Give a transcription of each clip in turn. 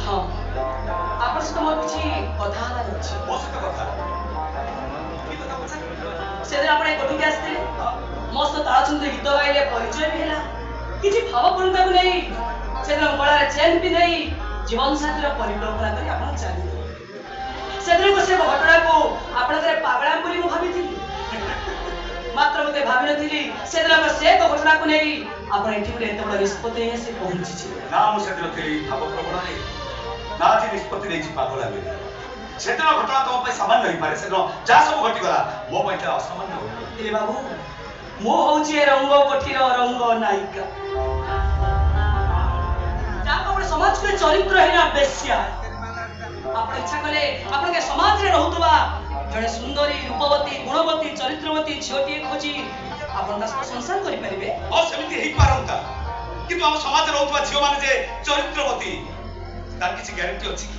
हाँ आप मोर किसी कथा अच्छी मो सहित कथा से दिन आप कोठी आसते मस्त तालचंद्र गीत गाइले परिचय भी है किसी भावपूर्णता को नहीं से दिन गलार चेन पिंधे जीवन साथी परिकल्पना कर आप चली से दिन को से घटना को आप पागला बोली भाई मात्र मत भावी नी से दिन से घटना को नहीं आप एत बड़ा निष्पत्ति से पहुंची ना मुझे भावप्रवण नहीं ना आज निष्पत्ति नहीं पागला से दिन घटना तुम सामान्य हो पाए से जहाँ सब घटीगला मो असामान्य बाबू मु हूँ रंग कोठीर रंग नायिका समाज के चरित्रहीन बेश्या आप इच्छा कले आप समाज में रोकवा जड़े सुंदरी रूपवती गुणवती चरित्रवती झीटी खोजी आप संसार करेंगे और सेमती हो पारंता किंतु हम समाज में रोकवा झील मैंने चरित्रवती तार किसी ग्यारंटी अच्छी कि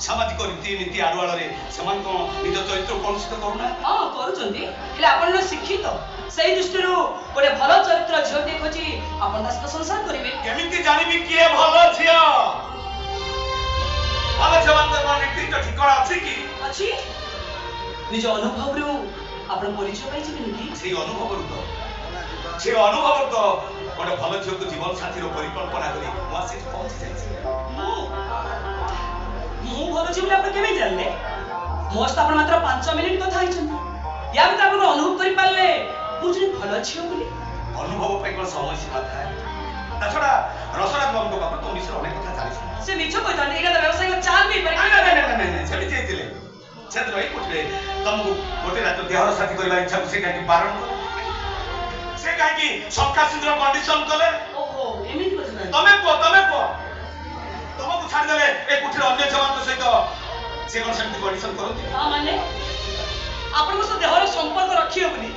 सामाजिक रीतिनीति आड़ुआड़ निज चरित्र कलुषित करूना हाँ कर शिक्षित से दृष्टि गोटे भल चरित्र झीटे खोजी आप संसार करेंगे केमिति जानिबि किए भल झियो भल झियो मान निर्दिष्ट ठिकाना अछि कि अछि निज अनुभव रु आपण परिचय पाइ छिबि कि से अनुभव तो गोटे भल झियो को जीवन साथी रो परिकल्पना करी मो से पहुंची जाइछि मु भल झियो आपण केबे जानले मोस्ट आपण मात्र 5 मिनिट कथा आइछन या भी आपण अनुभव करि पाले मुझे भल झियो बोली अनुभव पे कोन समय सीमा थाए ताछडा रसराज बाबू बाबू तो मिश्र अनेक कथा जानिछ से मिछ कहता एटा त व्यवसाय को चाल भी परे नहीं सेबी चेतिले छेद रही पुटले तुमको गोटे रात देहर साथी करबा इच्छा से काकी बारण से काकी संख्या सिंद्र कंडीशन कले ओहो एमिति बसना तमे को तुमको छाड़ देले ए कुठीर अन्य जवान सहित से कोन सेमति कंडीशन करथि हां माने आपण को देहर संपर्क रखियो बोली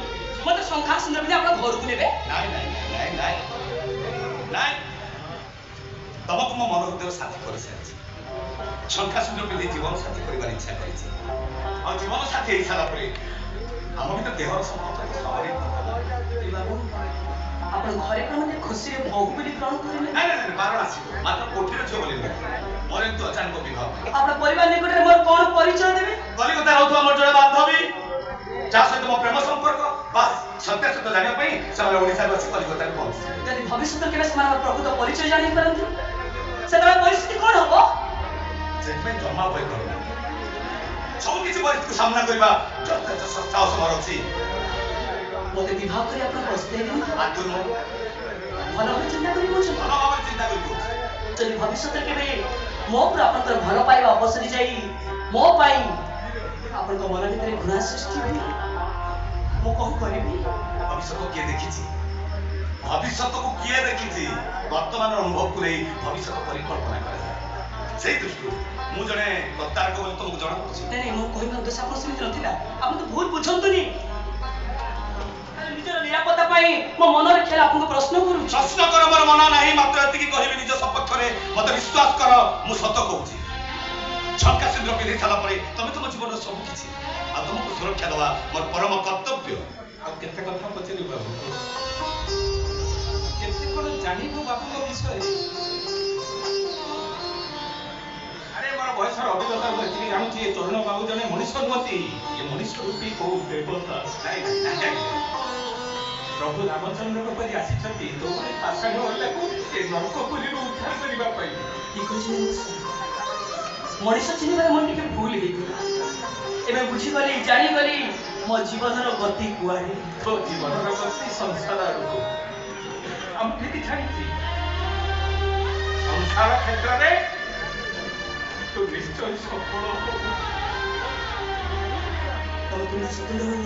मत संख्या सिंद्र भी आपण घर को नेबे नहीं तुमको मो मन हृदय साथी कर सारी संख्या सिंद्र पिंधि जीवन साथी कर इच्छा कर जीवन साथी हो सारा आम भी तो देहर संपर्क आपण घरे कोन खुशी रे बहु बोली ग्रहण करिले नहीं बारण आसी मात्र कोठीर छो बोली मोर एंतु अचानक विवाह आपण परिवार निकट रे मोर कोन परिचय देबे कलिकता रहउथवा मोर जड़े बांधवी जा सहित मो प्रेम संपर्क बस सत्य सत्य जानिया पई सब ओडिसा बसी कलिकता पहुंच यदि भविष्य केबे समान प्रकृत परिचय जानि परंतु सेतबा परिस्थिति कोन हबो सेटमें जमा भय करना सब किछि परिस्थिति सामना करबा जत संस्था समर अछि मोते विवाह करी आपण बसते नहीं आतुर मो भलो चिंता करी मोछ भलो भाव चिंता करी यदि भविष्य केबे मो पर आपण भलो पाइबा अवसर जाई मो पाई आपण को मन भीतर घृणा सृष्टि होई मो कहू करबी भविष्य को किए देखिछि भविष्य को किए देखिछि वर्तमान अनुभव को नहीं भविष्य को परिकल्पना करे से दृष्टि मु जने प्रतारक बोल तुमको जणा पछि नहीं मो कहबा उद्देश्य आपण समित नथिला आपण तो भूल बुझंतुनी निजर निरापत्ता पाई मो मन रे खेल आपन को प्रश्न करू प्रश्न कर मोर मना नाही मात्र एति की कहबी निज सपक्ष रे मते विश्वास कर मु सत कहूछि छक्का सिंद्र पिधि साला परे तमे तुम जीवन सब किछि आ तुमको सुरक्षा देवा मोर परम कर्तव्य आ केते कथा पचली बाबू केते कोन जानिबो बाबू को विषय अरे मोर बयस अभिज्ञता होछि जानुछि ए चरण बाबू जने मनुष्य नुहति ये मनुष्य रूपी को देवता नाही प्रभु रामचंद्र को परि आसीछति तो बड़े पाषाण होला को ए नरकपुरी रो उद्धार करिबा पई की कहछि मनुष्य चिन्हबार मन टिके भूल हेतु एबे बुझी गली जानी गली मो जीवन रो गति कुआरे तो जीवन रो गति संसार आड़को हम केति छाड़ी संसार क्षेत्र रे तो निश्चय सफल हो तो तुम सुंदर हो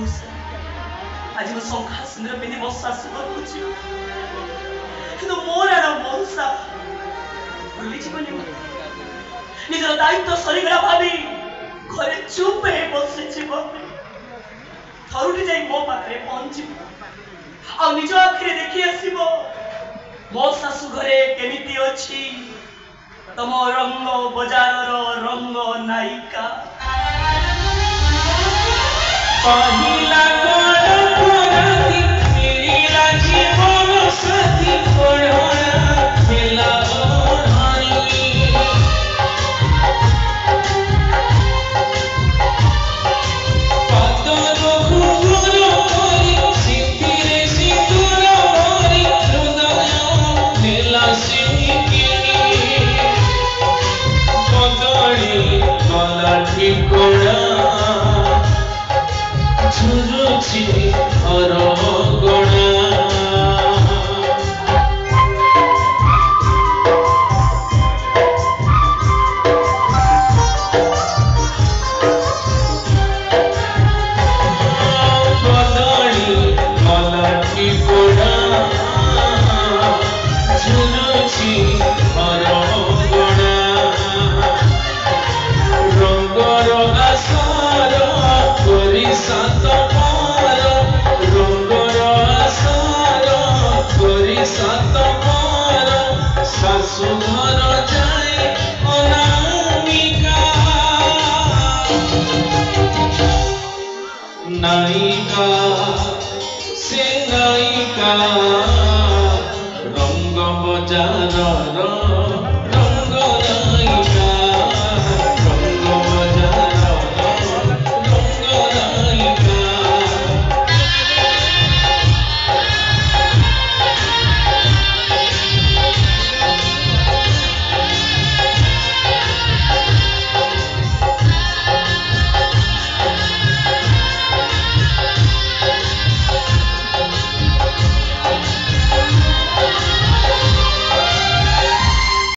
आज मैं संख्या सिंद्र पिंधि मो शाशु करूछि किंतु मोर आरो मौसा भूली जीवनी निजर दायित्व सरीगला भाभी घरे चुप हे बसी जीवन थरुटी जाई मो पाखरे पहुंची आ निज आखिरे देखि आसीबो मो शाशु घरे केमिति अछि तम रंग बजारर रंग नायिका पहिला कोण कोराती मेरा जीवन साथी कोण শাশুঘর যায় অনামিকা নায়িকা সে নায়িকা রঙ্গ বজারর